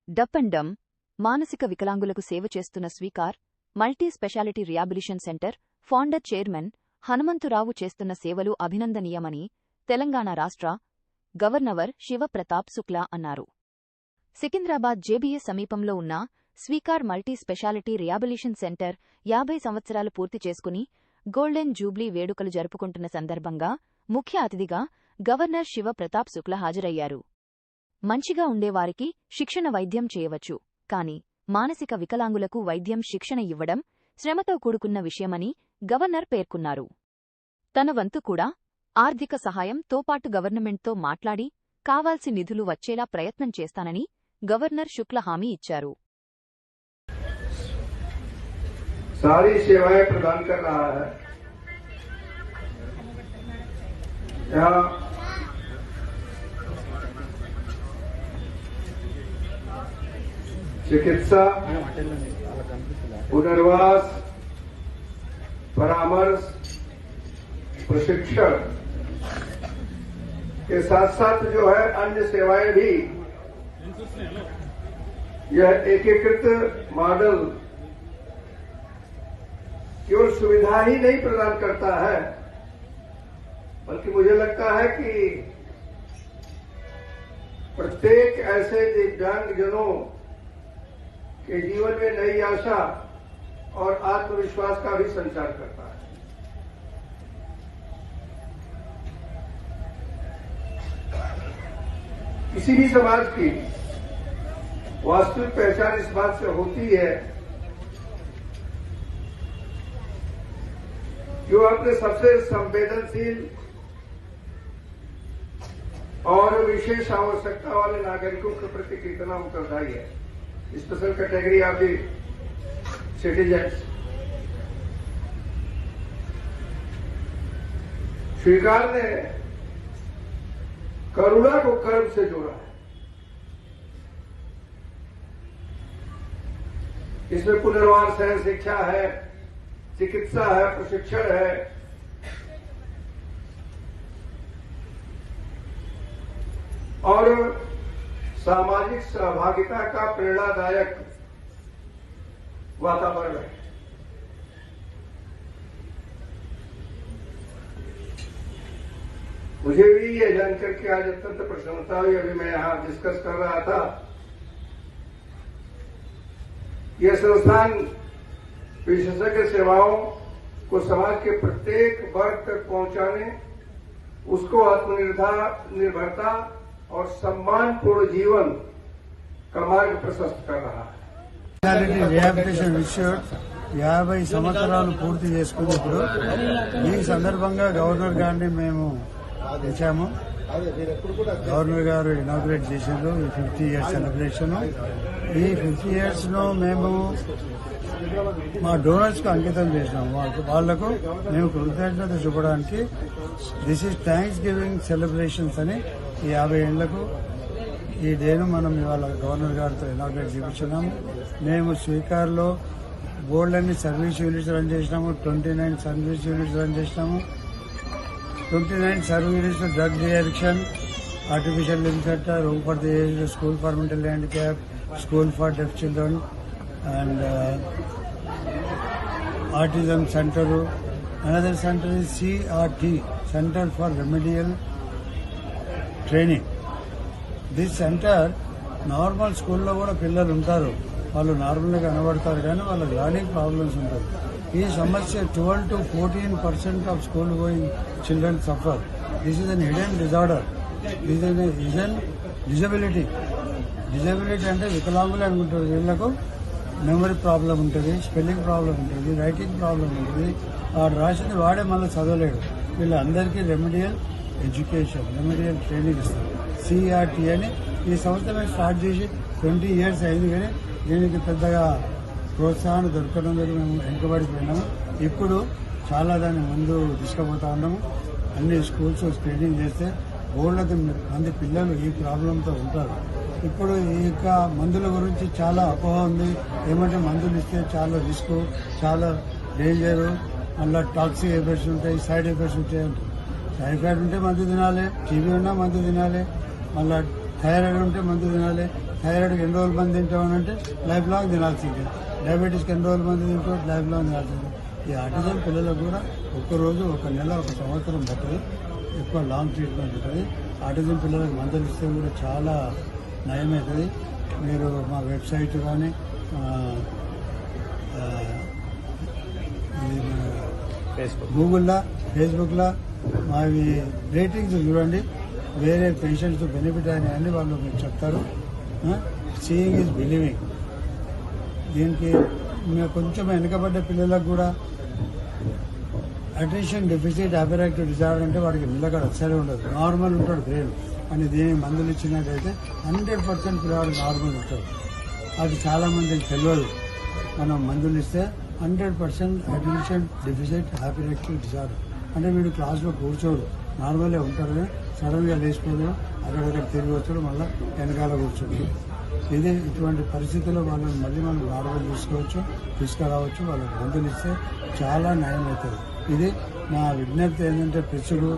డప్ and డమ్ మానసిక వికలాంగులకు సేవ చేస్తున్న Swikar multi speciality rehabilitation centre founder chairman Hanumantha Rao చేస్తున్న సేవలు అభినందనీయమని తెలంగాణ రాష్ట్ర గవర్నర్ శివప్రతాప్ శుక్లా అన్నారు. సికింద్రాబాద్ జేబీఎస్ సమీపంలో ఉన్న Sweekar multi speciality rehabilitation centre 50 సంవత్సరాలు పూర్తి చేసుకుని గోల్డెన్ జూబ్లీ వేడుకలు జరుపుకుంటున్న సందర్భంగా ముఖ్య అతిథిగా గవర్నర్ శివప్రతాప్ శుక్లా హాజరయ్యారు. మంచిగా ఉండేవారికి శిక్షణ వైద్యం చేయవచ్చు, కాని మానసిక వికలాంగులకు వైద్యం శిక్షణ ఇవ్వడం శ్రమతో కూడుకున్న విషయమని గవర్నర్ పేర్కొన్నారు. తన వంతు కూడా ఆర్థిక సహాయంతో పాటు గవర్నమెంట్తో మాట్లాడి కావాల్సి నిధులు వచ్చేలా ప్రయత్నం చేస్తానని గవర్నర్ శుక్లా హామీ ఇచ్చారు. सारी सेवाएं प्रदान कर रहा है. यहाँ चिकित्सा, पुनर्वास, परामर्श, प्रशिक्षण के साथ साथ जो है अन्य सेवाएं भी यह एकीकृत मॉडल केवल सुविधा ही नहीं प्रदान करता है, बल्कि मुझे लगता है कि प्रत्येक ऐसे दिव्यांगजनों के जीवन में नई आशा और आत्मविश्वास का भी संचार करता है. किसी भी समाज की वास्तविक पहचान इस बात से होती है जो अपने सबसे संवेदनशील और विशेष आवश्यकता वाले नागरिकों के प्रति कितना उत्तरदायी है. Special category of the citizens. स्वीकार ने करुणा को कर्म से जोड़ा है. इसमें पुनर्वास है, शिक्षा है, चिकित्सा है, प्रशिक्षण है, और सामाजिक सहभागिता का प्रेरणादायक वातावरण है. मुझे भी ये जानकर के आज अत्यंत प्रसन्नता हुई. अभी मैं यहां डिस्कस कर रहा था. यह संस्थान विशेषज्ञ सेवाओं को समाज के प्रत्येक वर्ग तक पहुंचाने, उसको आत्मनिर्भरता और सम्मानपूर्ण जीवन का मार्ग प्रशस्त कर रहा है. రిహాబిలిటేషన్ ఇన్స్టిట్యూట్ 50 సంవత్సరాలు పూర్తి చేసుకున్నప్పుడు ఈ సందర్భంగా గవర్నర్ గారిని మేము ఇచ్చాము. గవర్నర్ గారు ఇనాగ్రేట్ చేశారు ఈ 50 ఇయర్స్ సెలబ్రేషన్. ఈ 50 ఇయర్స్ ను మేము మా డోనర్స్ కు అంకితం చేసినాం. వాళ్లకు మేము కృతజ్ఞత చూపడానికి this is thanks giving celebrations అని ఈ 50 ఏళ్లకు ఈ డేను మనం ఇవాళ గవర్నర్ గారితో ఇనాగ్రేట్ చేయించున్నాము. మేము స్వీకార్లో బోర్డులన్నీ సర్వీస్ యూనిట్స్ రన్ చేసినాము. 29 సర్వీస్ యూనిట్స్ రన్ చేసినాము. 29 service units drug de-addiction, artificial limb centre, home for the aged, school for mental handicap, school for deaf children and autism center. Another center is CRT, Center for Remedial Training. This center normal స్కూల్లో కూడా పిల్లలు ఉంటారు, వాళ్ళు నార్మల్గా కనబడతారు కానీ వాళ్ళకి learning problems ఉంటాయి. ఈ సమస్య 12 to 14% of school going children suffer. This is an hidden disorder. This is an disability. Disability అంటే వికలాంగులు అనుకుంటారు. వీళ్లకు మెమరీ ప్రాబ్లం ఉంటుంది, స్పెల్లింగ్ ప్రాబ్లం ఉంటుంది, రైటింగ్ ప్రాబ్లం ఉంటుంది. వాడు రాసింది వాడే మళ్ళీ చదవలేడు. వీళ్ళందరికీ రెమెడియల్ ఎడ్యుకేషన్, రెమెడియల్ ట్రైనింగ్ ఇస్తారు. CRT అని ఈ సంస్థ మేము స్టార్ట్ చేసి 20 ఇయర్స్ అయింది, కానీ దీనికి పెద్దగా ప్రోత్సాహం దొరకడం దగ్గర మేము వెనుకబడిపోయినాము. ఇప్పుడు చాలా దాన్ని ముందు తీసుకుపోతా ఉన్నాము. అన్ని స్కూల్స్ స్క్రీనింగ్ చేస్తే బోర్డులకు మంది పిల్లలు ఈ ప్రాబ్లంతో ఉంటారు. ఇప్పుడు ఇక మందుల గురించి చాలా అపోహ ఉంది. ఏమంటే మందులు ఇస్తే చాలా రిస్క్, చాలా డేంజరు, మళ్ళీ టాక్సిక్ ఎఫెక్ట్స్ ఉంటాయి, సైడ్ ఎఫెక్ట్స్ ఉంటాయి. టైఫాయిడ్ ఉంటే మందు తినాలి, టీబీ ఉన్నా మందు తినాలి, మళ్ళీ థైరాయిడ్ ఉంటే మందు తినాలి. థైరాయిడ్కి ఎన్ని రోజులు మంది తింటామనంటే లైఫ్ లాంగ్ తినాల్సిందే. డయాబెటీస్కి ఎన్ని రోజులు మంది తింటాం, లైఫ్ లాంగ్ తినాల్సిందే. ఈ ఆటిజం పిల్లలకు కూడా ఒక్కరోజు, ఒక నెల, ఒక సంవత్సరం పట్టదు. ఎక్కువ లాంగ్ ట్రీట్మెంట్ ఉంటుంది. ఆటిజం పిల్లలకు మందులు ఇస్తే కూడా చాలా నయమవుతుంది. మీరు మా వెబ్సైట్ కానీ గూగుల్లో, ఫేస్బుక్లో మావి రేటింగ్స్ చూడండి. వేరే పేషెంట్స్ బెనిఫిట్ అయినాయని వాళ్ళు మీకు చెప్తారు. Seeing is believing. దీనికి మేము కొంచెం వెనుకబడ్డ పిల్లలకు కూడా attention deficit hyper active disorder అంటే వాడికి నిలకడ అస్సలే ఉండదు, నార్మల్ ఉంటాడు బ్రెయిన్ అని. దీనికి మందులు ఇచ్చినట్టయితే 100% పిల్లవాడు నార్మల్ ఉంటాడు. అది చాలా మందికి తెలియదు. మనం మందులు ఇస్తే 100% attention deficit hyper active disorder అంటే వీడు క్లాస్లో కూర్చోడు, నార్మల్గా ఉంటాడు. సడన్గా లేచిపోయాడు, అక్కడక్కడ తిరిగి వచ్చాడు, మళ్ళీ వెనకాల కూర్చోడు. ఇది ఇటువంటి పరిస్థితుల్లో వాళ్ళని మళ్ళీ మనం నార్మల్ తీసుకురావచ్చు. వాళ్ళకి మందులు ఇస్తే చాలా నయం అవుతుంది. ఇది నా విజ్ఞప్తి ఏంటంటే, ప్రజలు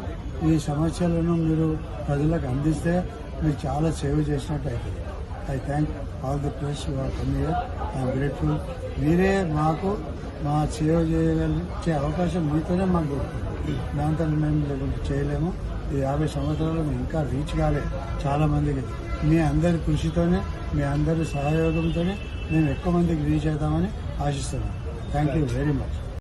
ఈ సమస్యలను మీరు ప్రజలకు అందిస్తే మీరు చాలా సేవ చేసినట్టు అవుతుంది. I thank all the press you are come here. I'm grateful. మీరే మాకు మా సేవ చేయగలిగే అవకాశం మీతోనే మాకు దొరుకుతుంది. దాంతో మేము లేకుంటే చేయలేము. ఈ 50 సంవత్సరాలు మేము ఇంకా రీచ్ కాలేదు చాలా మందికి. మీ అందరి కృషితోనే, మీ అందరి సహయోగంతోనే మేము ఎక్కువ మందికి రీచ్ అవుతామని ఆశిస్తున్నాం. Thank you very much.